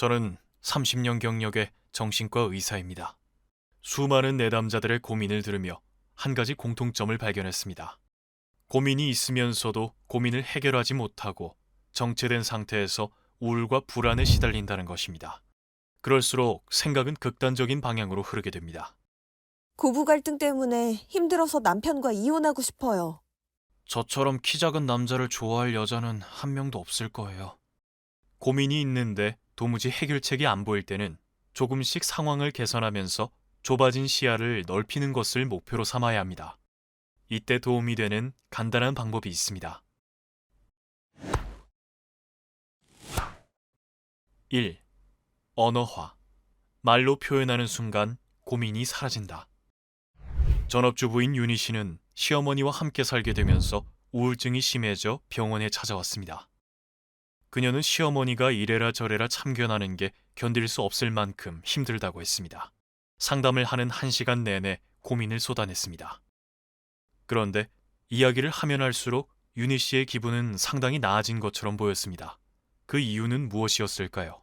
저는 30년 경력의 정신과 의사입니다. 수많은 내담자들의 고민을 들으며 한 가지 공통점을 발견했습니다. 고민이 있으면서도 고민을 해결하지 못하고 정체된 상태에서 우울과 불안에 시달린다는 것입니다. 그럴수록 생각은 극단적인 방향으로 흐르게 됩니다. 고부 갈등 때문에 힘들어서 남편과 이혼하고 싶어요. 저처럼 키 작은 남자를 좋아할 여자는 한 명도 없을 거예요. 고민이 있는데 도무지 해결책이 안 보일 때는 조금씩 상황을 개선하면서 좁아진 시야를 넓히는 것을 목표로 삼아야 합니다. 이때 도움이 되는 간단한 방법이 있습니다. 1. 언어화. 말로 표현하는 순간 고민이 사라진다. 전업주부인 윤희 씨는 시어머니와 함께 살게 되면서 우울증이 심해져 병원에 찾아왔습니다. 그녀는 시어머니가 이래라 저래라 참견하는 게 견딜 수 없을 만큼 힘들다고 했습니다. 상담을 하는 1시간 내내 고민을 쏟아냈습니다. 그런데 이야기를 하면 할수록 윤희 씨의 기분은 상당히 나아진 것처럼 보였습니다. 그 이유는 무엇이었을까요?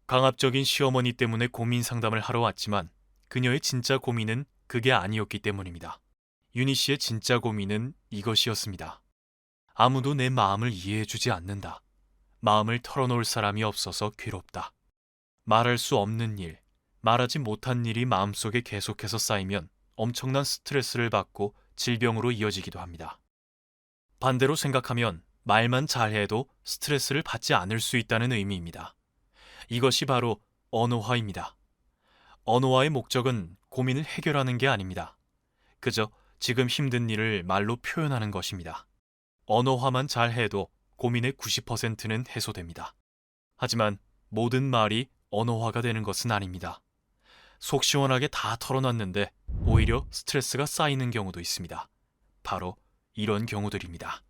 강압적인 시어머니 때문에 고민 상담을 하러 왔지만 그녀의 진짜 고민은 그게 아니었기 때문입니다. 윤희 씨의 진짜 고민은 이것이었습니다. 아무도 내 마음을 이해해주지 않는다. 마음을 털어놓을 사람이 없어서 괴롭다. 말할 수 없는 일, 말하지 못한 일이 마음속에 계속해서 쌓이면 엄청난 스트레스를 받고 질병으로 이어지기도 합니다. 반대로 생각하면 말만 잘해도 스트레스를 받지 않을 수 있다는 의미입니다. 이것이 바로 언어화입니다. 언어화의 목적은 고민을 해결하는 게 아닙니다. 그저 지금 힘든 일을 말로 표현하는 것입니다. 언어화만 잘해도 고민의 90%는 해소됩니다. 하지만 모든 말이 언어화가 되는 것은 아닙니다. 속 시원하게 다 털어놨는데 오히려 스트레스가 쌓이는 경우도 있습니다. 바로 이런 경우들입니다.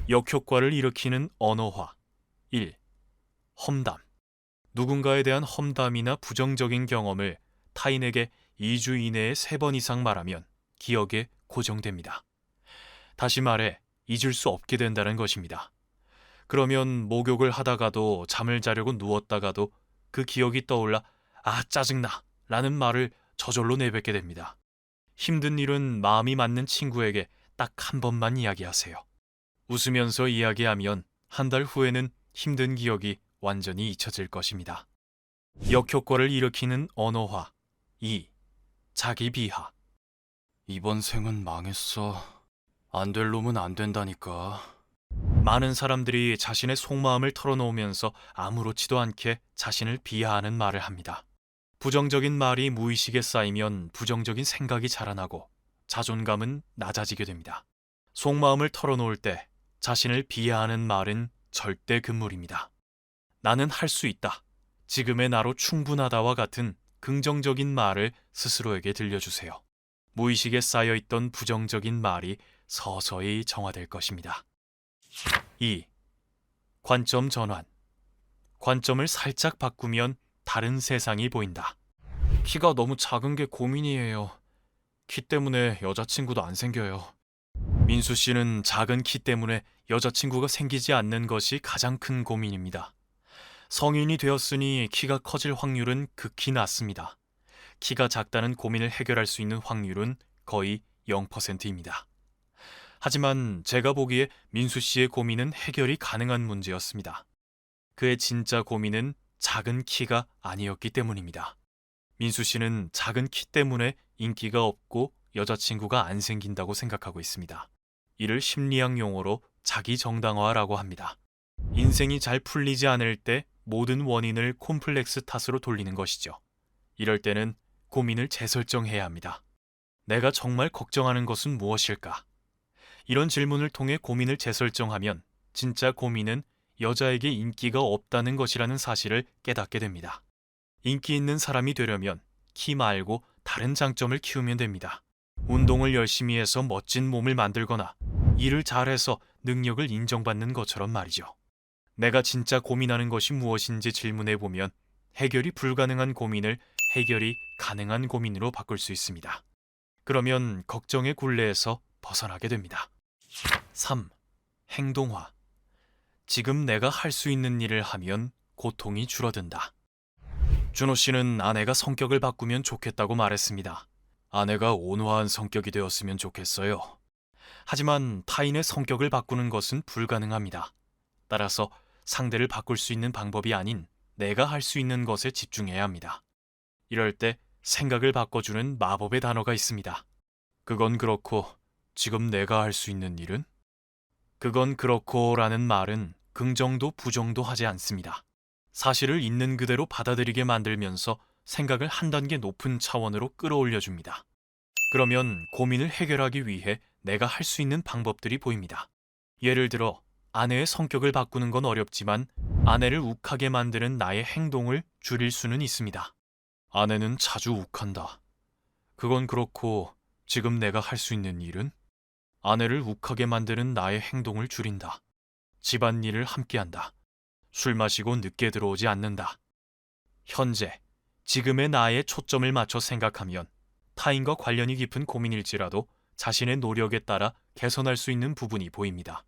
역효과를 일으키는 언어화. 1. 험담. 누군가에 대한 험담이나 부정적인 경험을 타인에게 2주 이내에 3번 이상 말하면 기억에 고정됩니다. 다시 말해 잊을 수 없게 된다는 것입니다. 그러면 목욕을 하다가도 잠을 자려고 누웠다가도 그 기억이 떠올라 아 짜증나 라는 말을 저절로 내뱉게 됩니다. 힘든 일은 마음이 맞는 친구에게 딱 한 번만 이야기하세요. 웃으면서 이야기하면 한 달 후에는 힘든 기억이 완전히 잊혀질 것입니다. 역효과를 일으키는 언어화. 2. 자기 비하. 이번 생은 망했어. 안 될 놈은 안 된다니까. 많은 사람들이 자신의 속마음을 털어놓으면서 아무렇지도 않게 자신을 비하하는 말을 합니다. 부정적인 말이 무의식에 쌓이면 부정적인 생각이 자라나고 자존감은 낮아지게 됩니다. 속마음을 털어놓을 때 자신을 비하하는 말은 절대 금물입니다. 나는 할 수 있다. 지금의 나로 충분하다와 같은 긍정적인 말을 스스로에게 들려주세요. 무의식에 쌓여있던 부정적인 말이 서서히 정화될 것입니다. 2. 관점 전환. 관점을 살짝 바꾸면 다른 세상이 보인다. 키가 너무 작은 게 고민이에요. 키 때문에 여자친구도 안 생겨요. 민수 씨는 작은 키 때문에 여자친구가 생기지 않는 것이 가장 큰 고민입니다. 성인이 되었으니 키가 커질 확률은 극히 낮습니다. 키가 작다는 고민을 해결할 수 있는 확률은 거의 0%입니다. 하지만 제가 보기에 민수 씨의 고민은 해결이 가능한 문제였습니다. 그의 진짜 고민은 작은 키가 아니었기 때문입니다. 민수 씨는 작은 키 때문에 인기가 없고 여자친구가 안 생긴다고 생각하고 있습니다. 이를 심리학 용어로 자기 정당화라고 합니다. 인생이 잘 풀리지 않을 때 모든 원인을 콤플렉스 탓으로 돌리는 것이죠. 이럴 때는 고민을 재설정해야 합니다. 내가 정말 걱정하는 것은 무엇일까? 이런 질문을 통해 고민을 재설정하면 진짜 고민은 여자에게 인기가 없다는 것이라는 사실을 깨닫게 됩니다. 인기 있는 사람이 되려면 키 말고 다른 장점을 키우면 됩니다. 운동을 열심히 해서 멋진 몸을 만들거나 일을 잘해서 능력을 인정받는 것처럼 말이죠. 내가 진짜 고민하는 것이 무엇인지 질문해보면 해결이 불가능한 고민을 해결이 가능한 고민으로 바꿀 수 있습니다. 그러면 걱정의 굴레에서 벗어나게 됩니다. 3. 행동화. 지금 내가 할 수 있는 일을 하면 고통이 줄어든다. 준호 씨는 아내가 성격을 바꾸면 좋겠다고 말했습니다. 아내가 온화한 성격이 되었으면 좋겠어요. 하지만 타인의 성격을 바꾸는 것은 불가능합니다. 따라서 상대를 바꿀 수 있는 방법이 아닌 내가 할 수 있는 것에 집중해야 합니다. 이럴 때 생각을 바꿔주는 마법의 단어가 있습니다. 그건 그렇고 지금 내가 할 수 있는 일은? 그건 그렇고라는 말은 긍정도 부정도 하지 않습니다. 사실을 있는 그대로 받아들이게 만들면서 생각을 한 단계 높은 차원으로 끌어올려 줍니다. 그러면 고민을 해결하기 위해 내가 할 수 있는 방법들이 보입니다. 예를 들어 아내의 성격을 바꾸는 건 어렵지만 아내를 욱하게 만드는 나의 행동을 줄일 수는 있습니다. 아내는 자주 욱한다. 그건 그렇고 지금 내가 할 수 있는 일은? 아내를 욱하게 만드는 나의 행동을 줄인다. 집안일을 함께한다. 술 마시고 늦게 들어오지 않는다. 현재, 지금의 나에 초점을 맞춰 생각하면 타인과 관련이 깊은 고민일지라도 자신의 노력에 따라 개선할 수 있는 부분이 보입니다.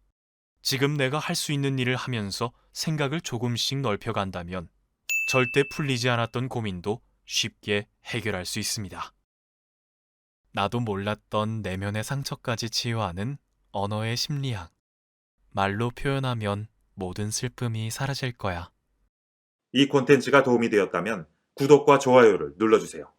지금 내가 할 수 있는 일을 하면서 생각을 조금씩 넓혀간다면 절대 풀리지 않았던 고민도 쉽게 해결할 수 있습니다. 나도 몰랐던 내면의 상처까지 치유하는 언어의 심리학. 말로 표현하면 모든 슬픔이 사라질 거야. 이 콘텐츠가 도움이 되었다면 구독과 좋아요를 눌러주세요.